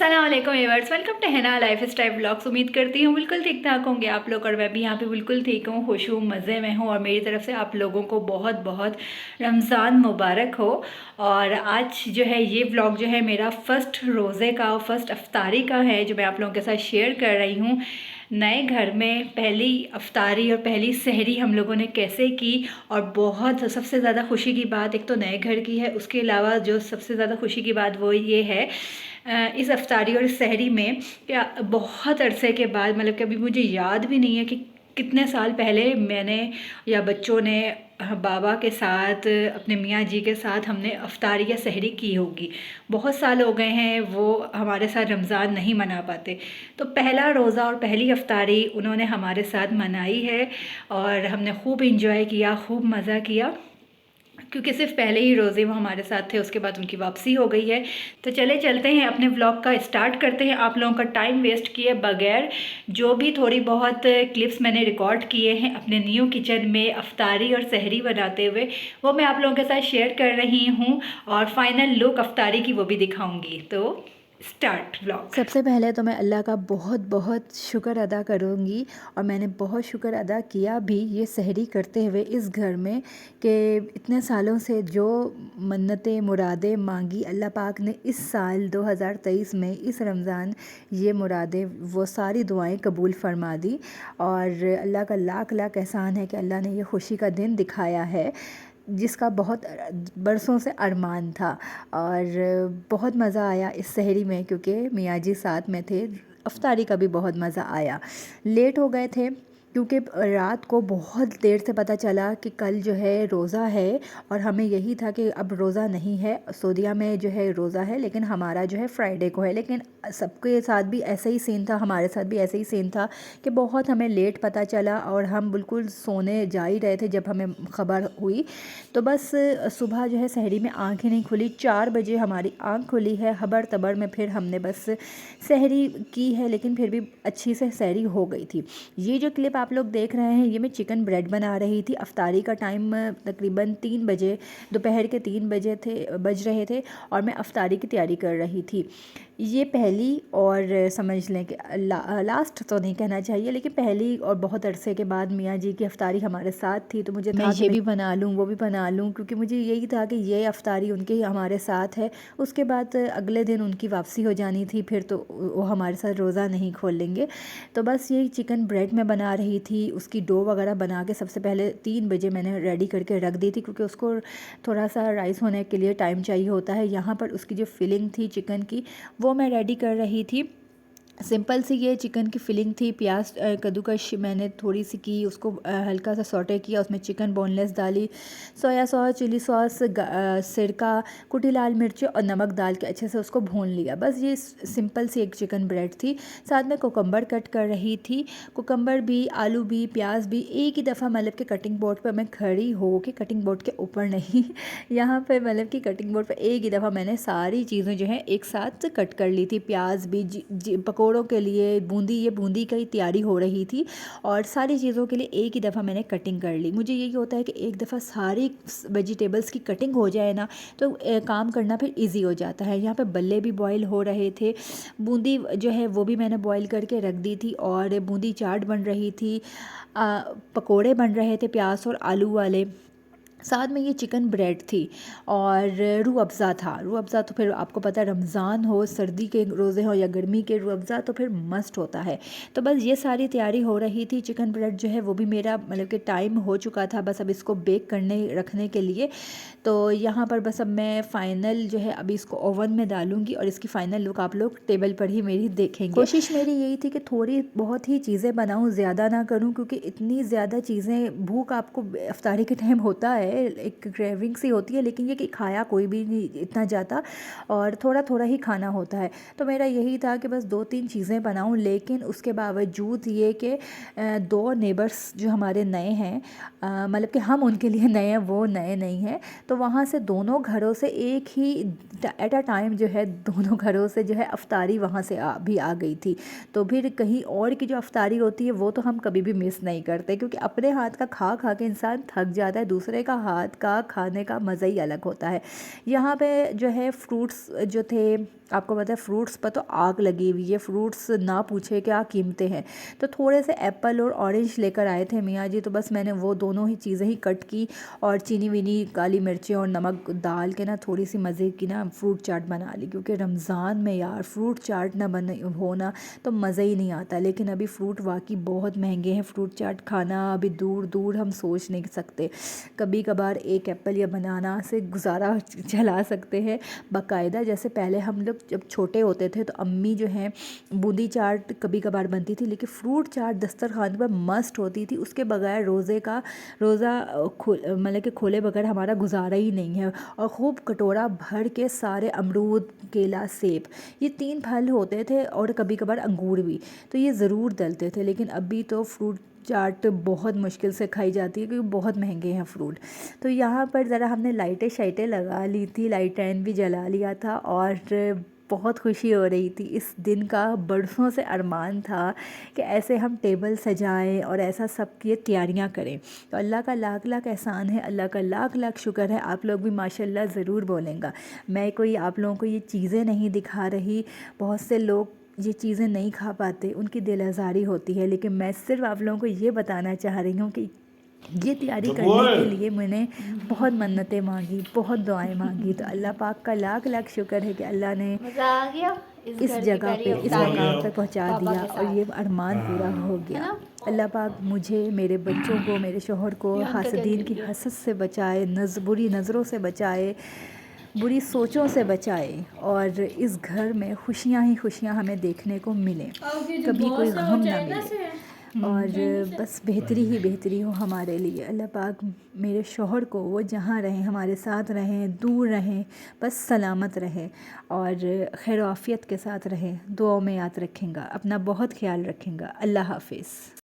अस्सलाम वालेकुम viewers, welcome to Hina lifestyle blogs. उम्मीद करती हूँ बिल्कुल ठीक ठाक होंगे आप लोग और मैं भी यहाँ पे बिल्कुल ठीक हूँ, खुश हूँ, मज़े में हूँ। और मेरी तरफ से आप लोगों को बहुत बहुत रमज़ान मुबारक हो। और आज जो है ये ब्लॉग जो है मेरा फ़र्स्ट रोज़े का, फ़र्स्ट अफ्तारी का है, जो मैं आप लोगों के साथ शेयर कर रही हूँ। नए घर में पहली अफ्तारी और पहली सहरी हम लोगों ने कैसे की, और बहुत सबसे ज़्यादा खुशी की बात एक तो नए घर की है, उसके अलावा जो सबसे ज़्यादा खुशी की बात वो ये है इस अफ्तारी और इस सहरी में क्या बहुत अरसे के बाद, मतलब कि अभी मुझे याद भी नहीं है कि कितने साल पहले मैंने या बच्चों ने बाबा के साथ, अपने मियाँ जी के साथ हमने अफ्तारी या सहरी की होगी। बहुत साल हो गए हैं वो हमारे साथ रमज़ान नहीं मना पाते, तो पहला रोज़ा और पहली अफ्तारी उन्होंने हमारे साथ मनाई है और हमने खूब इंजॉय किया, खूब मज़ा किया, क्योंकि सिर्फ पहले ही रोज़े वो हमारे साथ थे, उसके बाद उनकी वापसी हो गई है। तो चले चलते हैं अपने व्लॉग का स्टार्ट करते हैं, आप लोगों का टाइम वेस्ट किए बगैर। जो भी थोड़ी बहुत क्लिप्स मैंने रिकॉर्ड किए हैं अपने न्यू किचन में अफ्तारी और सहरी बनाते हुए, वो मैं आप लोगों के साथ शेयर कर रही हूँ और फाइनल लुक अफ्तारी की वो भी दिखाऊँगी। तो स्टार्ट व्लॉग। सबसे पहले तो मैं अल्लाह का बहुत बहुत शुक्र अदा करूँगी, और मैंने बहुत शुक्र अदा किया भी ये सहरी करते हुए इस घर में, कि इतने सालों से जो मन्नतें मुरादें मांगी अल्लाह पाक ने इस साल 2023 में इस रमज़ान ये मुरादें वो सारी दुआएं कबूल फरमा दी। और अल्लाह का लाख लाख एहसान है कि अल्लाह ने ये खुशी का दिन दिखाया है, जिसका बहुत बरसों से अरमान था। और बहुत मज़ा आया इस सहरी में, क्योंकि मियाँ जी साथ में थे। अफ्तारी का भी बहुत मज़ा आया। लेट हो गए थे क्योंकि रात को बहुत देर से पता चला कि कल जो है रोज़ा है, और हमें यही था कि अब रोज़ा नहीं है, सऊदीया में जो है रोज़ा है, लेकिन हमारा जो है फ्राइडे को है। लेकिन सबके साथ भी ऐसा ही सीन था, हमारे साथ भी ऐसा ही सीन था कि बहुत हमें लेट पता चला और हम बिल्कुल सोने जा ही रहे थे जब हमें ख़बर हुई। तो बस सुबह जो है सहरी में आँखें नहीं खुली, 4 बजे हमारी आँख खुली है, हबर तबर में फिर हमने बस सहरी की है, लेकिन फिर भी अच्छी से सहरी हो गई थी। ये जो क्लिप आप लोग देख रहे हैं, ये मैं चिकन ब्रेड बना रही थी। अफ्तारी का टाइम तकरीबन 3 बजे, दोपहर के 3 बज रहे थे, और मैं अफ्तारी की तैयारी कर रही थी। ये पहली और समझ लें कि लास्ट तो नहीं कहना चाहिए, लेकिन पहली और बहुत अरसे के बाद मियाँ जी की अफ्तारी हमारे साथ थी, तो मुझे था कि ये भी बना लूँ वो भी बना लूँ, क्योंकि मुझे यही था कि ये अफ्तारी उनके हमारे साथ है। उसके बाद अगले दिन उनकी वापसी हो जानी थी, फिर तो वो हमारे साथ रोज़ा नहीं खोल लेंगे। तो बस यही चिकन ब्रेड में बना रही थी, उसकी डो वगैरह बना के सबसे पहले 3 बजे मैंने रेडी करके रख दी थी, क्योंकि उसको थोड़ा सा राइस होने के लिए टाइम चाहिए होता है। यहाँ पर उसकी जो फिलिंग थी चिकन की, वो मैं रेडी कर रही थी। सिंपल सी ये चिकन की फिलिंग थी। प्याज कद्दूकश मैंने थोड़ी सी की, उसको हल्का सा सौटे किया, उसमें चिकन बोनलेस डाली, सोया सॉस, चिली सॉस, सिरका, कुटी लाल मिर्च और नमक डाल के अच्छे से उसको भून लिया। बस ये सिंपल सी एक चिकन ब्रेड थी। साथ में कोकम्बर कट कर रही थी, कोकम्बर भी, आलू भी, प्याज भी एक ही दफ़ा, मतलब कि कटिंग बोर्ड पर मैं खड़ी हो के, कटिंग बोर्ड के ऊपर नहीं यहाँ पे, मतलब कि कटिंग बोर्ड पर एक ही दफ़ा मैंने सारी चीज़ें जो है एक साथ कट कर ली थी। प्याज भी, पकौड़ों के लिए बूंदी, ये बूंदी की तैयारी हो रही थी, और सारी चीज़ों के लिए एक ही दफ़ा मैंने कटिंग कर ली। मुझे यही होता है कि एक दफ़ा सारी वेजिटेबल्स की कटिंग हो जाए ना, तो काम करना फिर इजी हो जाता है। यहाँ पे बल्ले भी बॉईल हो रहे थे, बूंदी जो है वो भी मैंने बॉईल करके रख दी थी, और बूंदी चाट बन रही थी, पकोड़े बन रहे थे प्याज और आलू वाले, साथ में ये चिकन ब्रेड थी, और रूह अफ़ज़ा था। रूह अफ़ज़ा तो फिर आपको पता है, रमज़ान हो, सर्दी के रोज़े हो या गर्मी के, रूह अफ़ज़ा तो फिर मस्ट होता है। तो बस ये सारी तैयारी हो रही थी। चिकन ब्रेड जो है वो भी मेरा, मतलब कि टाइम हो चुका था बस अब इसको बेक करने रखने के लिए। तो यहाँ पर बस अब मैं फ़ाइनल जो है अभी इसको ओवन में डालूँगी, और इसकी फ़ाइनल लुक आप लोग टेबल पर ही मेरी देखेंगे। कोशिश मेरी यही थी कि थोड़ी बहुत ही चीज़ें बनाऊँ, ज़्यादा ना करूँ, क्योंकि इतनी ज़्यादा चीज़ें, भूख आपको अफ्तारी के टाइम होता है, एक क्रेविंग सी होती है, लेकिन ये कि खाया कोई भी नहीं इतना ज़्यादा, और थोड़ा थोड़ा ही खाना होता है। तो मेरा यही था कि बस 2-3 चीज़ें बनाऊँ, लेकिन उसके बावजूद ये कि 2 नेबर्स जो हमारे नए हैं, मतलब कि हम उनके लिए नए हैं, वो नए नहीं हैं, तो वहाँ से दोनों घरों से एक ही एट अ टाइम जो है, दोनों घरों से जो है अफ्तारी वहाँ से भी आ गई थी। तो फिर कहीं और की जो अफ्तारी होती है वो तो हम कभी भी मिस नहीं करते, क्योंकि अपने हाथ का खा खा के इंसान थक जाता है, दूसरे का हाथ का खाने का मज़ा ही अलग होता है। यहाँ पे जो है फ्रूट्स जो थे, आपको पता है फ्रूट्स पर तो आग लगी हुई है, फ्रूट्स ना पूछे क्या कीमतें हैं। तो थोड़े से एप्पल और ऑरेंज लेकर आए थे मियाँ जी, तो बस मैंने वो दोनों ही चीज़ें ही कट की और चीनी वीनी काली मिर्चें और नमक डाल के ना थोड़ी सी मज़े की ना फ्रूट चाट बना ली, क्योंकि रमज़ान में यार फ्रूट चाट ना बन होना तो मज़ा ही नहीं आता। लेकिन अभी फ्रूट वाकई बहुत महंगे हैं, फ्रूट चाट खाना अभी दूर दूर हम सोच नहीं सकते। कभी कभार एक एप्पल या बनाना से गुजारा चला सकते हैं। बाकायदा जैसे पहले हम लोग जब छोटे होते थे तो अम्मी जो हैं बूंदी चाट कभी कभार बनती थी, लेकिन फ्रूट चाट दस्तरखान पर मस्ट होती थी। उसके बगैर रोज़ा मतलब कि खोले बगैर हमारा गुजारा ही नहीं है। और खूब कटोरा भर के सारे अमरूद, केला, सेब, ये 3 फल होते थे और कभी कभार अंगूर भी, तो ये ज़रूर डलते थे। लेकिन अभी तो फ्रूट चाट बहुत मुश्किल से खाई जाती है क्योंकि बहुत महंगे हैं फ्रूट। तो यहाँ पर ज़रा हमने लाइटें शाइटें लगा ली थी, लाइटें भी जला लिया था और बहुत खुशी हो रही थी। इस दिन का बरसों से अरमान था कि ऐसे हम टेबल सजाएं और ऐसा सब की तैयारियां करें। तो अल्लाह का लाख लाख एहसान है, अल्लाह का लाख लाख शुक्र है। आप लोग भी माशाल्लाह ज़रूर बोलेंगा। मैं कोई आप लोगों को ये चीज़ें नहीं दिखा रही, बहुत से लोग ये चीज़ें नहीं खा पाते, उनकी दिल आज़ारी होती है, लेकिन मैं सिर्फ आप लोगों को ये बताना चाह रही हूँ कि ये तैयारी करने के लिए मैंने बहुत मन्नतें मांगी, बहुत दुआएं मांगी। तो अल्लाह पाक का लाख लाख शुक्र है कि अल्लाह ने मज़ा आ गया इस जगह पे, इस मकाम पे पहुंचा दिया और ये अरमान पूरा हो गया। अल्लाह पाक मुझे, मेरे बच्चों को, मेरे शोहर को हासदीन की हसद से बचाए, बुरी नज़रों से बचाए, बुरी सोचों से बचाए और इस घर में खुशियाँ ही खुशियाँ हमें देखने को मिलें, कभी कोई गम ना मिले और बस बेहतरी ही बेहतरी हो हमारे लिए। अल्लाह पाक मेरे शौहर को, वो जहाँ रहें हमारे साथ रहें, दूर रहें, बस सलामत रहें और खैर आफियत के साथ रहें। दुआओं में याद रखेंगे, अपना बहुत ख्याल रखेंगे। अल्लाह हाफिज़।